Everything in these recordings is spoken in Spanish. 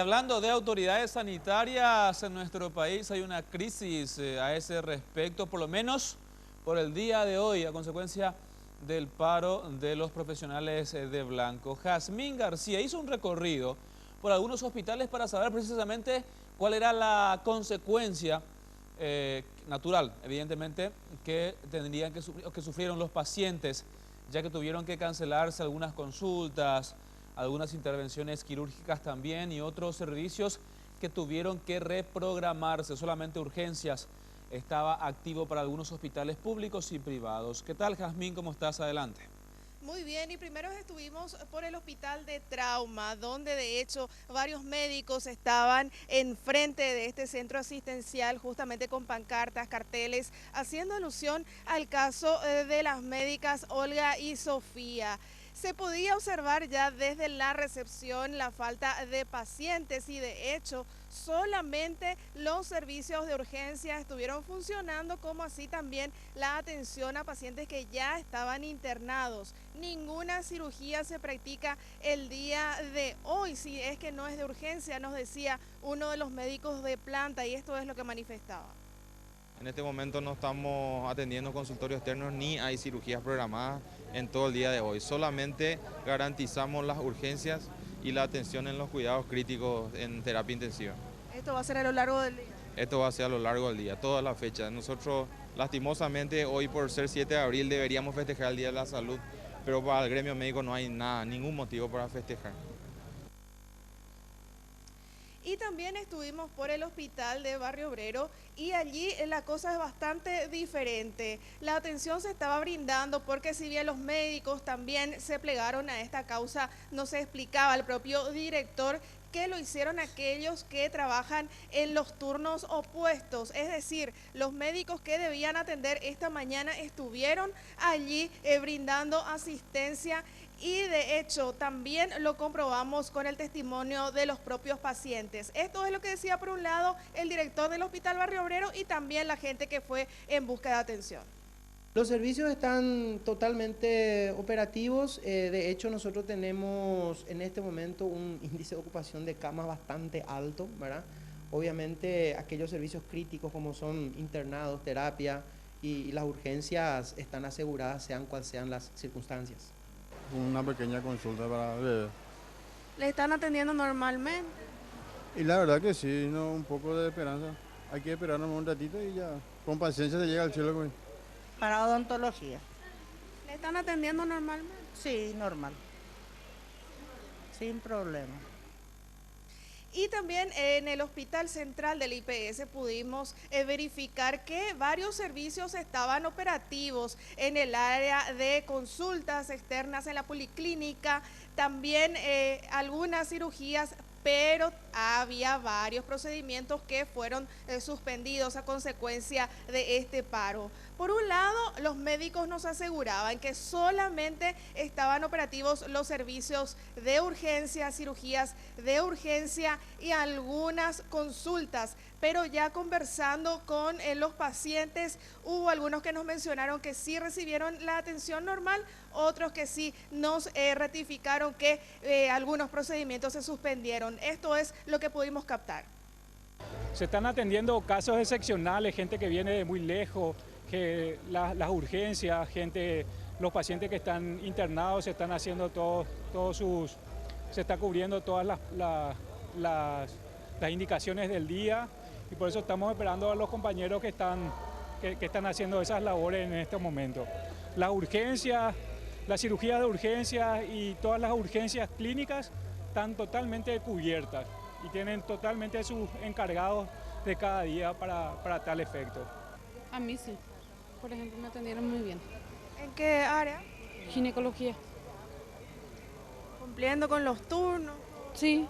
hablando de autoridades sanitarias en nuestro país, hay una crisis a ese respecto, por lo menos por el día de hoy, a consecuencia del paro de los profesionales de blanco. Jazmín García hizo un recorrido por algunos hospitales para saber precisamente cuál era la consecuencia natural, evidentemente, que tendrían que sufrir, o que sufrieron los pacientes, ya que tuvieron que cancelarse algunas consultas, algunas intervenciones quirúrgicas también y otros servicios que tuvieron que reprogramarse. Solamente urgencias estaba activo para algunos hospitales públicos y privados. ¿Qué tal, Jazmín? ¿Cómo estás? Adelante. Muy bien, y primero estuvimos por el hospital de trauma, donde de hecho varios médicos estaban enfrente de este centro asistencial, justamente con pancartas, carteles, haciendo alusión al caso de las médicas Olga y Sofía. Se podía observar ya desde la recepción la falta de pacientes y de hecho solamente los servicios de urgencia estuvieron funcionando, como así también la atención a pacientes que ya estaban internados. Ninguna cirugía se practica el día de hoy, si es que no es de urgencia, nos decía uno de los médicos de planta, y esto es lo que manifestaba. En este momento no estamos atendiendo consultorios externos ni hay cirugías programadas en todo el día de hoy. Solamente garantizamos las urgencias y la atención en los cuidados críticos en terapia intensiva. ¿Esto va a ser a lo largo del día? Esto va a ser a lo largo del día, todas las fechas. Nosotros, lastimosamente, hoy por ser 7 de abril deberíamos festejar el Día de la Salud, pero para el gremio médico no hay nada, ningún motivo para festejar. Y también estuvimos por el hospital de Barrio Obrero y allí la cosa es bastante diferente. La atención se estaba brindando porque si bien los médicos también se plegaron a esta causa, no se explicaba al propio director que lo hicieron aquellos que trabajan en los turnos opuestos, es decir, los médicos que debían atender esta mañana estuvieron allí brindando asistencia. Y de hecho también lo comprobamos con el testimonio de los propios pacientes. Esto es lo que decía por un lado el director del Hospital Barrio Obrero y también la gente que fue en busca de atención. Los servicios están totalmente operativos, de hecho nosotros tenemos en este momento un índice de ocupación de camas bastante alto, ¿verdad? Obviamente aquellos servicios críticos como son internados, terapia y las urgencias están aseguradas sean cuales sean las circunstancias. Una pequeña consulta para ver. ¿Le están atendiendo normalmente? Y la verdad que sí, no, un poco de esperanza. Hay que esperarnos un ratito y ya, con paciencia se llega al cielo. Pues. Para odontología. ¿Le están atendiendo normalmente? Sí, normal. Sin problema. Y también en el Hospital Central del IPS pudimos verificar que varios servicios estaban operativos en el área de consultas externas en la policlínica, también algunas cirugías, pero había varios procedimientos que fueron suspendidos a consecuencia de este paro. Por un lado, los médicos nos aseguraban que solamente estaban operativos los servicios de urgencia, cirugías de urgencia y algunas consultas, pero ya conversando con los pacientes, hubo algunos que nos mencionaron que sí recibieron la atención normal, otros que sí nos ratificaron que algunos procedimientos se suspendieron. Esto es lo que pudimos captar. Se están atendiendo casos excepcionales, gente que viene de muy lejos, que las urgencias, los pacientes que están internados se están haciendo se está cubriendo todas las indicaciones del día y por eso estamos esperando a los compañeros que están haciendo esas labores en este momento. Las urgencias, las cirugías de urgencia y todas las urgencias clínicas están totalmente cubiertas y tienen totalmente sus encargados de cada día para tal efecto. A mí sí, por ejemplo, me atendieron muy bien. ¿En qué área? Ginecología. ¿Cumpliendo con los turnos? Sí,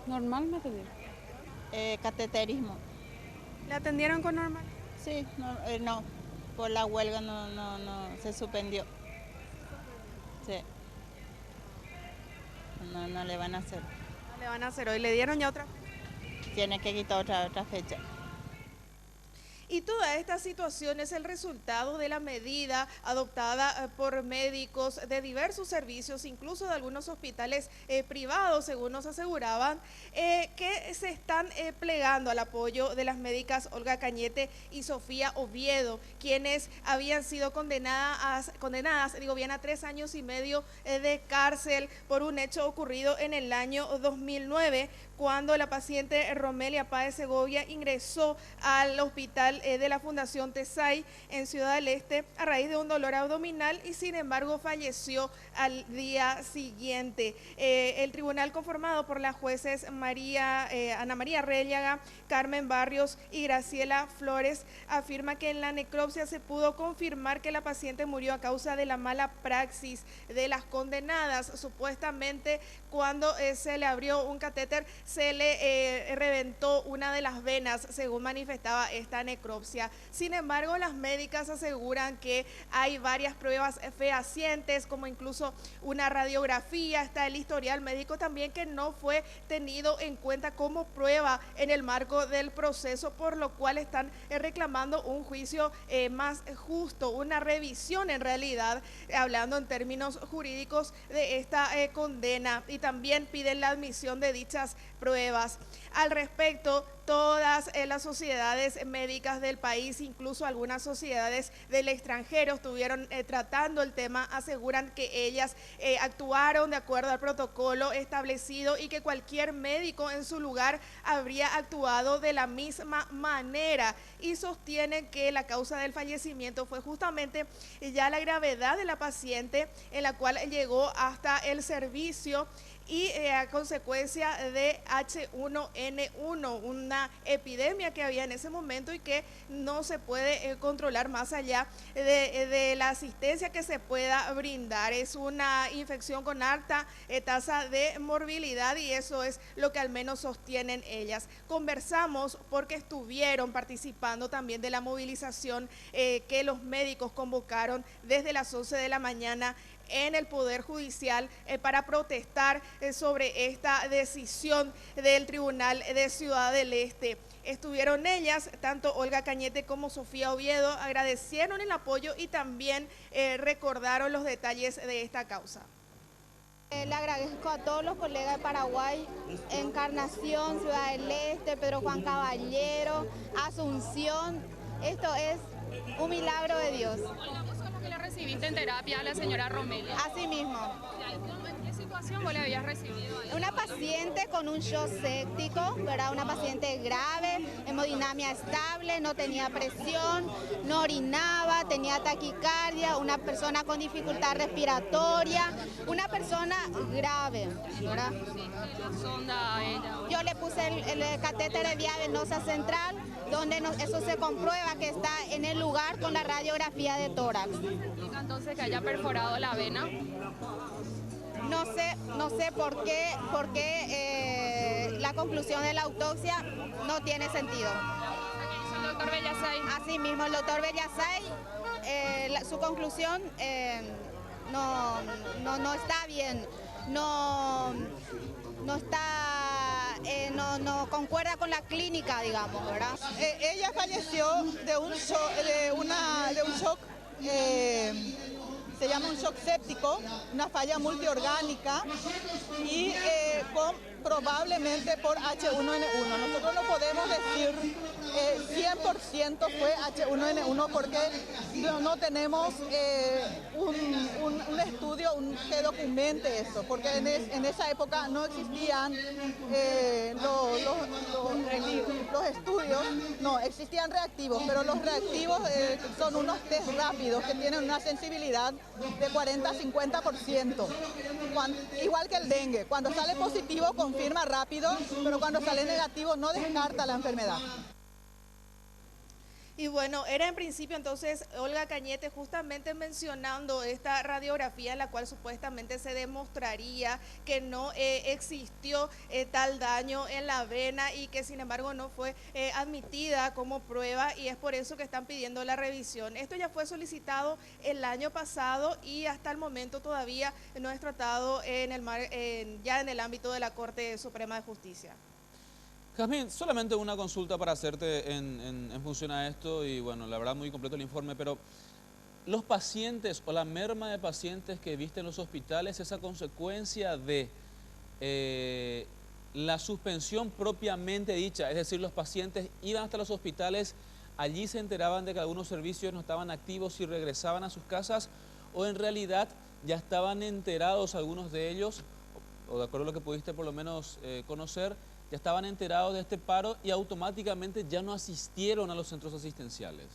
normal me atendieron. Cateterismo. ¿Le atendieron con normal? Sí, no, por la huelga no, se suspendió. Sí. No le van a hacer. No le van a hacer hoy, ¿le dieron ya otra? Tiene que quitar otra fecha. Y toda esta situación es el resultado de la medida adoptada por médicos de diversos servicios, incluso de algunos hospitales privados, según nos aseguraban, que se están plegando al apoyo de las médicas Olga Cañete y Sofía Oviedo, quienes habían sido condenadas bien a 3 años y medio de cárcel por un hecho ocurrido en el año 2009, cuando la paciente Romelia Páez Segovia ingresó al hospital de la Fundación Tesay en Ciudad del Este a raíz de un dolor abdominal y sin embargo falleció al día siguiente. El tribunal, conformado por las jueces Ana María Réllaga, Carmen Barrios y Graciela Flores, afirma que en la necropsia se pudo confirmar que la paciente murió a causa de la mala praxis de las condenadas. Supuestamente, cuando se le abrió un catéter, se le reventó una de las venas, según manifestaba esta necropsia. Sin embargo, las médicas aseguran que hay varias pruebas fehacientes, como incluso una radiografía, está el historial médico también, que no fue tenido en cuenta como prueba en el marco del proceso, por lo cual están reclamando un juicio más justo, una revisión en realidad, hablando en términos jurídicos, de esta condena, y también piden la admisión de dichas pruebas. Al respecto, todas las sociedades médicas del país, incluso algunas sociedades del extranjero, estuvieron tratando el tema, aseguran que ellas actuaron de acuerdo al protocolo establecido y que cualquier médico en su lugar habría actuado de la misma manera, y sostienen que la causa del fallecimiento fue justamente ya la gravedad de la paciente, en la cual llegó hasta el servicio y a consecuencia de H1N1, una epidemia que había en ese momento y que no se puede controlar más allá de la asistencia que se pueda brindar. Es una infección con alta tasa de morbilidad, y eso es lo que al menos sostienen ellas. Conversamos porque estuvieron participando también de la movilización que los médicos convocaron desde las 11 de la mañana en el Poder Judicial para protestar sobre esta decisión del Tribunal de Ciudad del Este. Estuvieron ellas, tanto Olga Cañete como Sofía Oviedo, agradecieron el apoyo y también recordaron los detalles de esta causa. Le agradezco a todos los colegas de Paraguay, Encarnación, Ciudad del Este, Pedro Juan Caballero, Asunción. Esto es un milagro de Dios. ¿Que la recibiste en terapia a la señora Romelia? Así mismo. ¿En qué situación vos la habías recibido? Una paciente con un shock séptico, ¿verdad? Una paciente grave, hemodinamia estable, no tenía presión, no orinaba, tenía taquicardia, una persona con dificultad respiratoria, una persona grave, ¿verdad? La sonda a ella. Yo le puse el catéter de vía venosa central, donde eso se comprueba que está en el lugar con la radiografía de tórax. Entonces, que haya perforado la vena. No sé por qué la conclusión de la autopsia no tiene sentido. ¿El doctor Bellasay? Así mismo, el doctor Bellasay, su conclusión no está bien, no concuerda con la clínica, digamos, ¿verdad? Ella falleció de un shock, se llama un shock séptico, una falla multiorgánica y probablemente por H1N1. Nosotros no podemos decir 100% fue H1N1 porque no tenemos un estudio que documente eso, porque en esa época no existían los estudios, no, existían reactivos, pero los reactivos son unos test rápidos que tienen una sensibilidad de 40-50%, igual que el dengue. Cuando sale positivo confirma rápido, pero cuando sale negativo no descarta la enfermedad. Y bueno, era en principio entonces Olga Cañete justamente mencionando esta radiografía en la cual supuestamente se demostraría que no existió tal daño en la vena y que sin embargo no fue admitida como prueba, y es por eso que están pidiendo la revisión. Esto ya fue solicitado el año pasado y hasta el momento todavía no es tratado ya en el ámbito de la Corte Suprema de Justicia. Jazmín, solamente una consulta para hacerte en función a esto y bueno, la verdad muy completo el informe, pero los pacientes o la merma de pacientes que viste en los hospitales es a consecuencia de la suspensión propiamente dicha, es decir, los pacientes iban hasta los hospitales, allí se enteraban de que algunos servicios no estaban activos y regresaban a sus casas, o en realidad ya estaban enterados algunos de ellos, o de acuerdo a lo que pudiste por lo menos conocer, ya estaban enterados de este paro y automáticamente ya no asistieron a los centros asistenciales.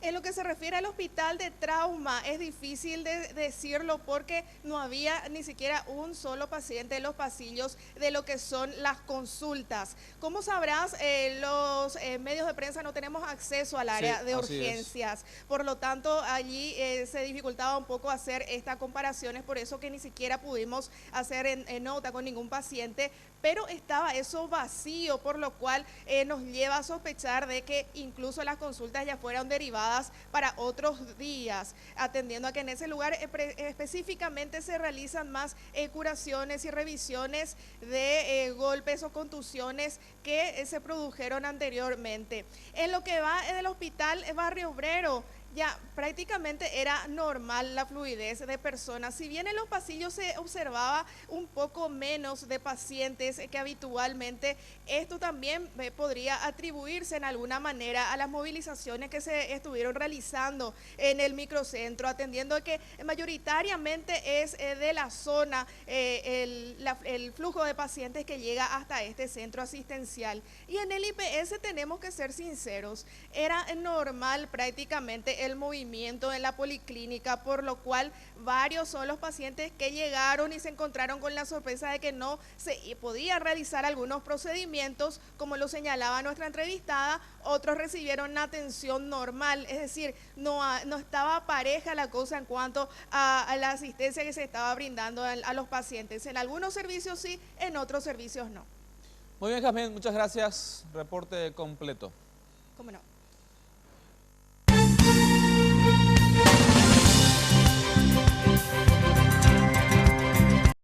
En lo que se refiere al hospital de trauma, es difícil de decirlo porque no había ni siquiera un solo paciente en los pasillos de lo que son las consultas. Como sabrás, los medios de prensa no tenemos acceso al área de urgencias. Por lo tanto, allí se dificultaba un poco hacer estas comparaciones, por eso que ni siquiera pudimos hacer en nota con ningún paciente, pero estaba eso vacío, por lo cual nos lleva a sospechar de que incluso las consultas ya fueron derivadas para otros días, atendiendo a que en ese lugar específicamente se realizan más curaciones y revisiones de golpes o contusiones que se produjeron anteriormente. En lo que va del hospital Barrio Obrero, ya prácticamente era normal la fluidez de personas. Si bien en los pasillos se observaba un poco menos de pacientes que habitualmente, esto también podría atribuirse en alguna manera a las movilizaciones que se estuvieron realizando en el microcentro, atendiendo que mayoritariamente es de la zona el flujo de pacientes que llega hasta este centro asistencial. Y en el IPS tenemos que ser sinceros, era normal prácticamente el movimiento en la policlínica, por lo cual varios son los pacientes que llegaron y se encontraron con la sorpresa de que no se podían realizar algunos procedimientos, como lo señalaba nuestra entrevistada. Otros recibieron atención normal, es decir, no estaba pareja la cosa en cuanto a la asistencia que se estaba brindando a los pacientes. En algunos servicios sí, en otros servicios no. Muy bien, Jazmín, muchas gracias. Reporte completo. ¿Cómo no?